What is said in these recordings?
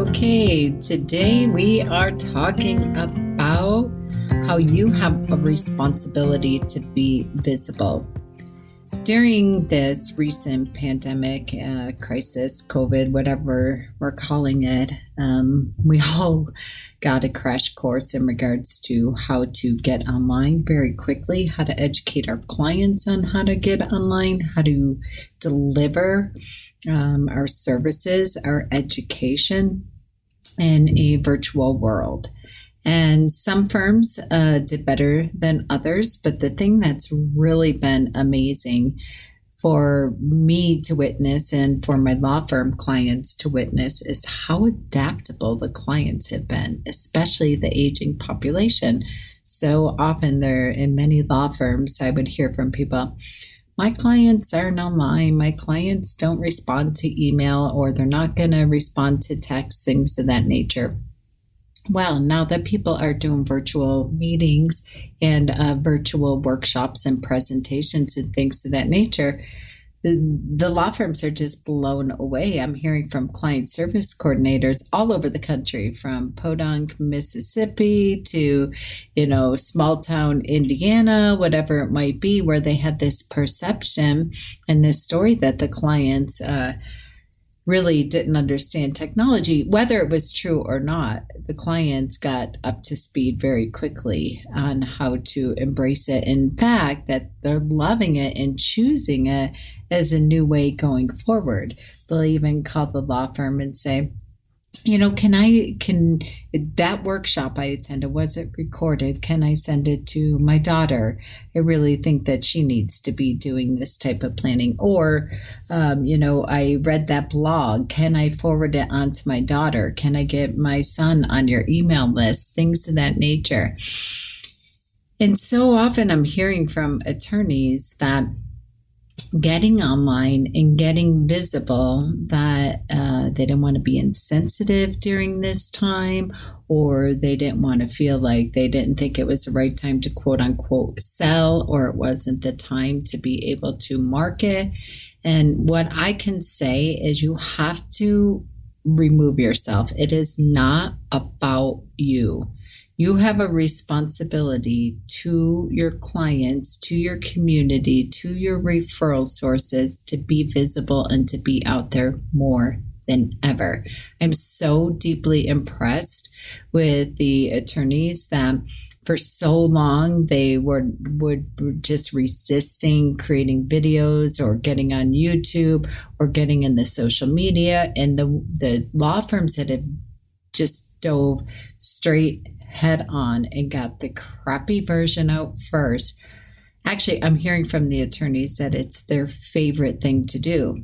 Okay, today we are talking about how you have a responsibility to be visible. During this recent pandemic, crisis, COVID, whatever we're calling it, we all got a crash course in regards to how to get online very quickly, how to educate our clients on how to get online, how to deliver our services, our education in a virtual world. And some firms did better than others, but the thing that's really been amazing for me to witness and for my law firm clients to witness is how adaptable the clients have been, especially the aging population. So often there, in many law firms, I would hear from people, my clients aren't online, my clients don't respond to email, or they're not going to respond to text, things of that nature. Well, now that people are doing virtual meetings and virtual workshops and presentations and things of that nature, the law firms are just blown away. I'm hearing from client service coordinators all over the country, from Podunk, Mississippi to, small town Indiana, whatever it might be, where they had this perception and this story that the clients really didn't understand technology. Whether it was true or not, the clients got up to speed very quickly on how to embrace it. In fact, that they're loving it and choosing it as a new way going forward. They'll even call the law firm and say, can that workshop I attended, was it recorded? Can I send it to my daughter? I really think that she needs to be doing this type of planning. Or, I read that blog. Can I forward it on to my daughter? Can I get my son on your email list? Things of that nature. And so often I'm hearing from attorneys that getting online and getting visible, that they didn't want to be insensitive during this time, or they didn't want to feel like they didn't think it was the right time to quote unquote sell, or it wasn't the time to be able to market. And what I can say is you have to remove yourself. It is not about you. You have a responsibility to your clients, to your community, to your referral sources to be visible and to be out there more than ever. I'm so deeply impressed with the attorneys that for so long they were just resisting creating videos or getting on YouTube or getting in the social media, and the law firms that have just dove straight head on and got the crappy version out first. Actually, I'm hearing from the attorneys that it's their favorite thing to do.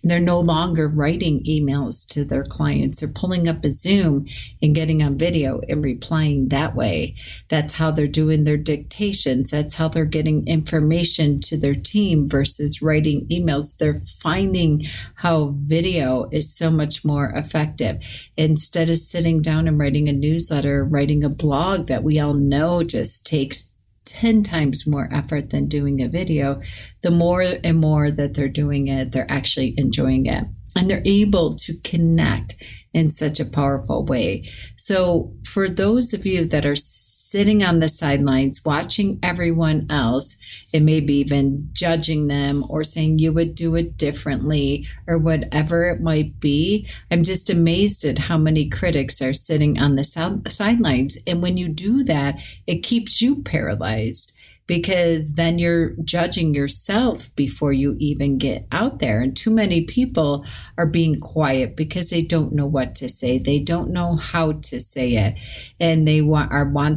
They're no longer writing emails to their clients. They're pulling up a Zoom and getting on video and replying that way. That's how they're doing their dictations. That's how they're getting information to their team versus writing emails. They're finding how video is so much more effective. Instead of sitting down and writing a newsletter, writing a blog that we all know just takes 10 times more effort than doing a video, the more and more that they're doing it, they're actually enjoying it. And they're able to connect in such a powerful way. So for those of you that are sitting on the sidelines, watching everyone else, and maybe even judging them or saying you would do it differently or whatever it might be, I'm just amazed at how many critics are sitting on the sidelines. And when you do that, it keeps you paralyzed, because then you're judging yourself before you even get out there. And too many people are being quiet because they don't know what to say. They don't know how to say it. And they want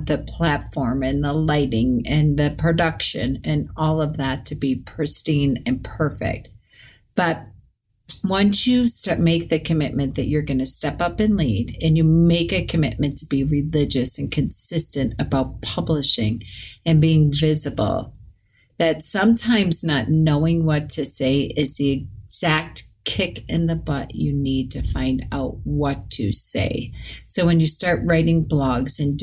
the platform and the lighting and the production and all of that to be pristine and perfect. But once you make the commitment that you're going to step up and lead, and you make a commitment to be religious and consistent about publishing and being visible, that sometimes not knowing what to say is the exact kick in the butt you need to find out what to say. So when you start writing blogs and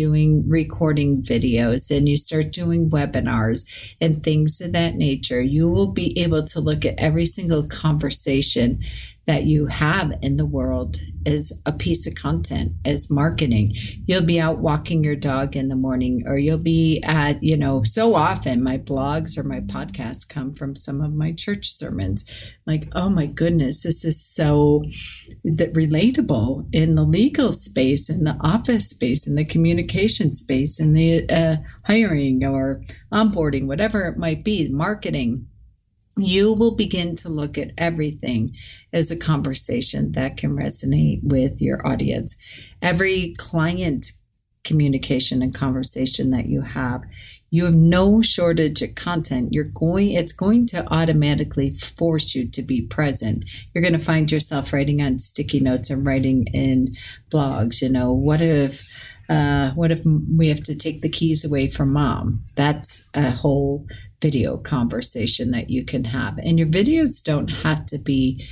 recording videos and you start doing webinars and things of that nature, you will be able to look at every single conversation that you have in the world as a piece of content, as marketing. You'll be out walking your dog in the morning, or you'll be at, so often my blogs or my podcasts come from some of my church sermons. Like, oh my goodness, this is so relatable in the legal space, in the office space, in the communication space, in the hiring or onboarding, whatever it might be, marketing. You will begin to look at everything as a conversation that can resonate with your audience. Every client communication and conversation that you have no shortage of content. It's going to automatically force you to be present. You're going to find yourself writing on sticky notes and writing in blogs. What if we have to take the keys away from mom? That's a whole video conversation that you can have. And your videos don't have to be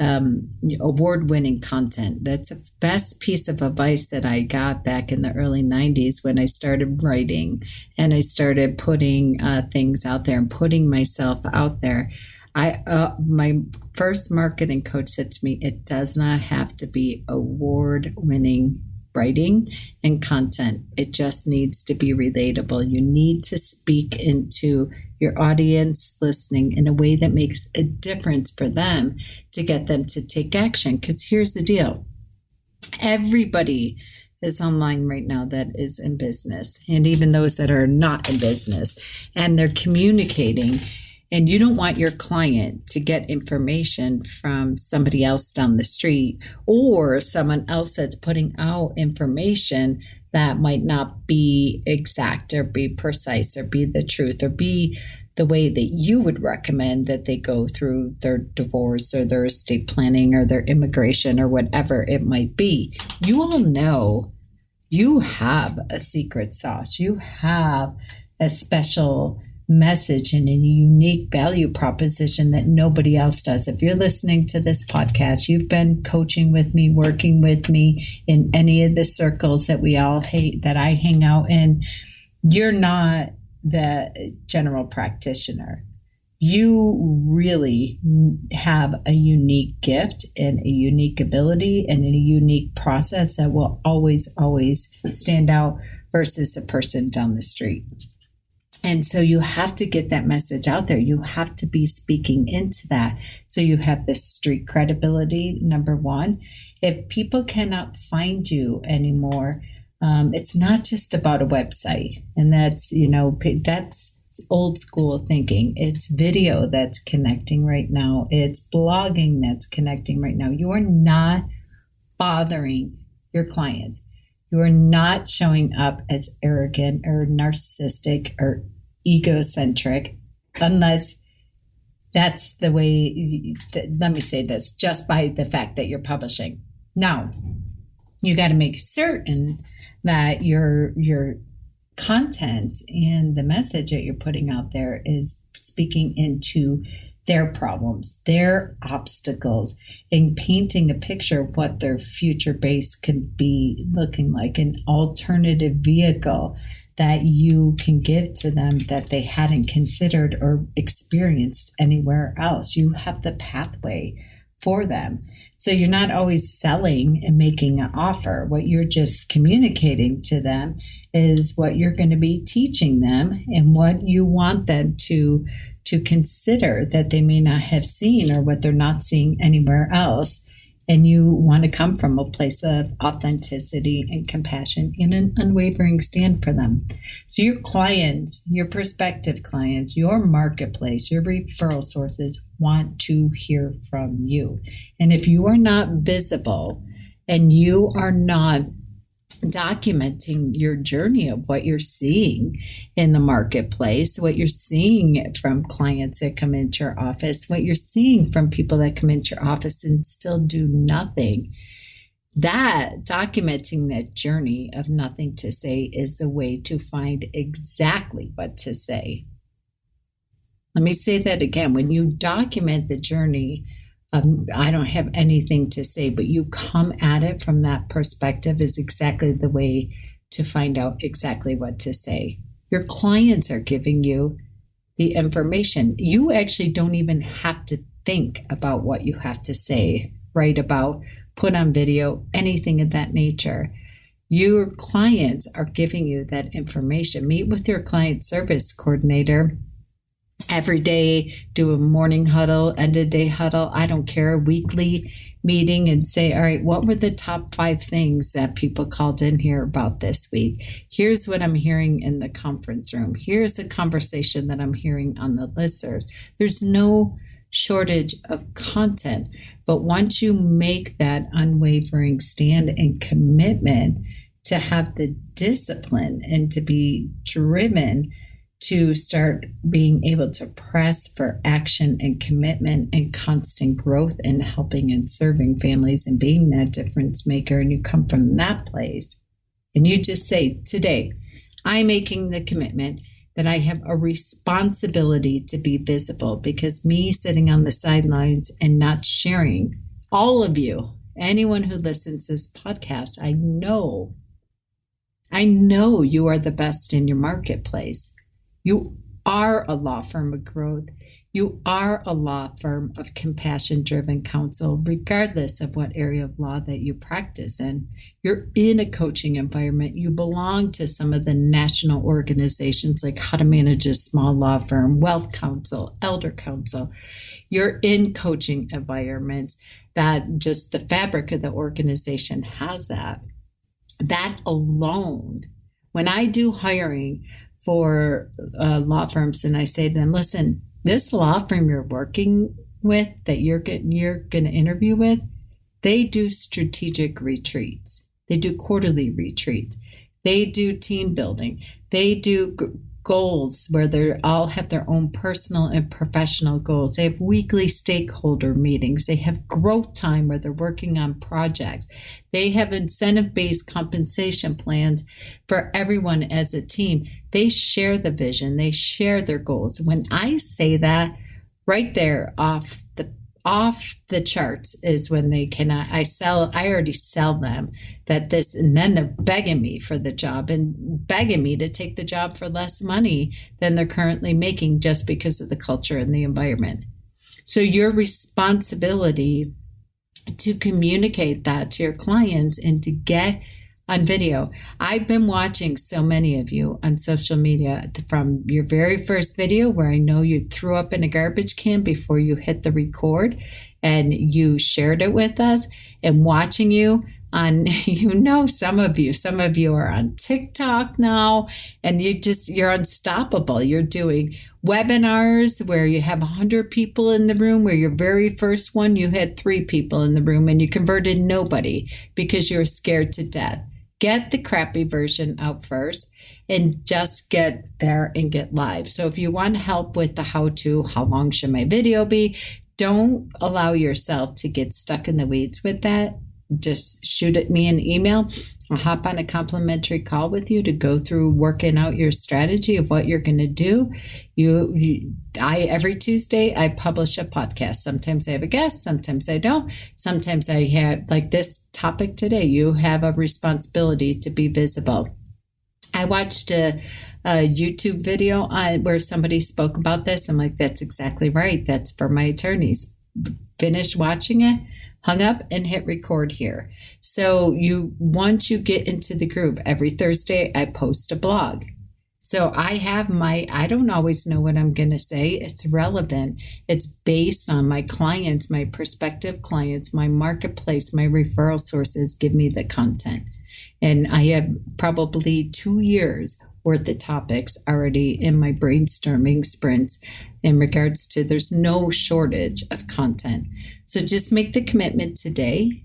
award-winning content. That's the best piece of advice that I got back in the early 90s when I started writing and I started putting things out there and putting myself out there. My first marketing coach said to me, it does not have to be award-winning writing and content. It just needs to be relatable. You need to speak into your audience listening in a way that makes a difference for them to get them to take action. Because here's the deal. Everybody is online right now that is in business, and even those that are not in business, and they're communicating. And you don't want your client to get information from somebody else down the street or someone else that's putting out information that might not be exact or be precise or be the truth or be the way that you would recommend that they go through their divorce or their estate planning or their immigration or whatever it might be. You all know you have a secret sauce. You have a special message and a unique value proposition that nobody else does. If you're listening to this podcast, you've been coaching with me, working with me in any of the circles that that I hang out in, you're not the general practitioner. You really have a unique gift and a unique ability and a unique process that will always, always stand out versus the person down the street. And so you have to get that message out there. You have to be speaking into that. So you have the street credibility, number one. If people cannot find you anymore, it's not just about a website. And that's old school thinking. It's video that's connecting right now. It's blogging that's connecting right now. You are not bothering your clients. You are not showing up as arrogant or narcissistic or egocentric unless that's the way, let me say this, just by the fact that you're publishing. Now, you got to make certain that your content and the message that you're putting out there is speaking into their problems, their obstacles, and painting a picture of what their future base can be looking like, an alternative vehicle that you can give to them that they hadn't considered or experienced anywhere else. You have the pathway for them. So you're not always selling and making an offer. What you're just communicating to them is what you're going to be teaching them and what you want them to consider that they may not have seen or what they're not seeing anywhere else. And you want to come from a place of authenticity and compassion and an unwavering stand for them. So your clients, your prospective clients, your marketplace, your referral sources want to hear from you. And if you are not visible and you are not documenting your journey of what you're seeing in the marketplace, what you're seeing from clients that come into your office, what you're seeing from people that come into your office and still do nothing, that documenting that journey of nothing to say is the way to find exactly what to say. Let me say that again. When you document the journey, I don't have anything to say, but you come at it from that perspective is exactly the way to find out exactly what to say. Your clients are giving you the information. You actually don't even have to think about what you have to say write about, put on video, anything of that nature. Your clients are giving you that information. Meet with your client service coordinator every day, do a morning huddle, end of day huddle, I don't care, weekly meeting, and say, all right, what were the top 5 things that people called in here about this week? Here's what I'm hearing in the conference room. Here's the conversation that I'm hearing on the listservs. There's no shortage of content, but once you make that unwavering stand and commitment to have the discipline and to be driven to start being able to press for action and commitment and constant growth and helping and serving families and being that difference maker, and you come from that place and you just say, today, I'm making the commitment that I have a responsibility to be visible, because me sitting on the sidelines and not sharing, all of you, anyone who listens to this podcast, I know you are the best in your marketplace. You are a law firm of growth. You are a law firm of compassion-driven counsel, regardless of what area of law that you practice in. You're in a coaching environment. You belong to some of the national organizations like How to Manage a Small Law Firm, Wealth Counsel, Elder Counsel. You're in coaching environments that just the fabric of the organization has that. That alone, when I do hiring for law firms, and I say to them, listen, this law firm you're working with that you're going to interview with, they do strategic retreats. They do quarterly retreats. They do team building. They do goals where they all have their own personal and professional goals. They have weekly stakeholder meetings. They have growth time where they're working on projects. They have incentive-based compensation plans for everyone as a team. They share the vision. They share their goals. When I say that, right there off the charts is when they cannot, I already sell them that this, and then they're begging me for the job and begging me to take the job for less money than they're currently making just because of the culture and the environment. So your responsibility to communicate that to your clients and to get on video. I've been watching so many of you on social media from your very first video where I know you threw up in a garbage can before you hit the record and you shared it with us, and watching you on, some of you are on TikTok now, and you're unstoppable. You're doing webinars where you have 100 people in the room, where your very first one, you had 3 people in the room and you converted nobody because you were scared to death. Get the crappy version out first and just get there and get live. So if you want help with the how long should my video be, don't allow yourself to get stuck in the weeds with that. Just shoot at me an email. I'll hop on a complimentary call with you to go through working out your strategy of what you're going to do. Every Tuesday, I publish a podcast. Sometimes I have a guest, sometimes I don't. Sometimes I have, like this topic today, you have a responsibility to be visible. I watched a YouTube video where somebody spoke about this. I'm like, that's exactly right. That's for my attorneys. Finished watching it, hung up, and hit record here. So once you get into the group, every Thursday I post a blog. So I don't always know what I'm going to say. It's relevant. It's based on my clients, my prospective clients, my marketplace, my referral sources give me the content. And I have probably 2 years worth of topics already in my brainstorming sprints in regards to, there's no shortage of content. So just make the commitment today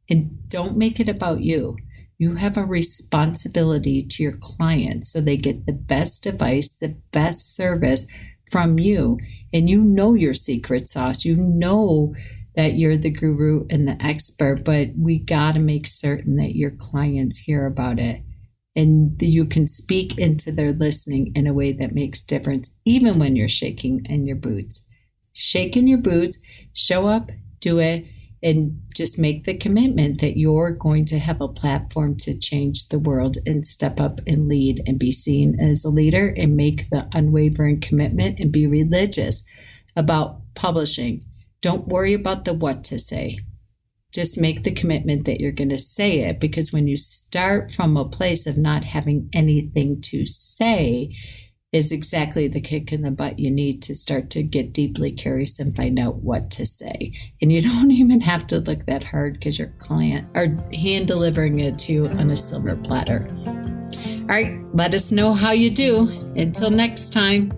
and don't make it about you. You have a responsibility to your clients so they get the best advice, the best service from you. And you know your secret sauce. You know that you're the guru and the expert, but we got to make certain that your clients hear about it and you can speak into their listening in a way that makes difference, even when you're shaking in your boots. Shake in your boots, show up, do it, and just make the commitment that you're going to have a platform to change the world and step up and lead and be seen as a leader and make the unwavering commitment and be religious about publishing. Don't worry about the what to say. Just make the commitment that you're going to say it, because when you start from a place of not having anything to say is exactly the kick in the butt you need to start to get deeply curious and find out what to say. And you don't even have to look that hard because your client are hand delivering it to you on a silver platter. All right, let us know how you do. Until next time.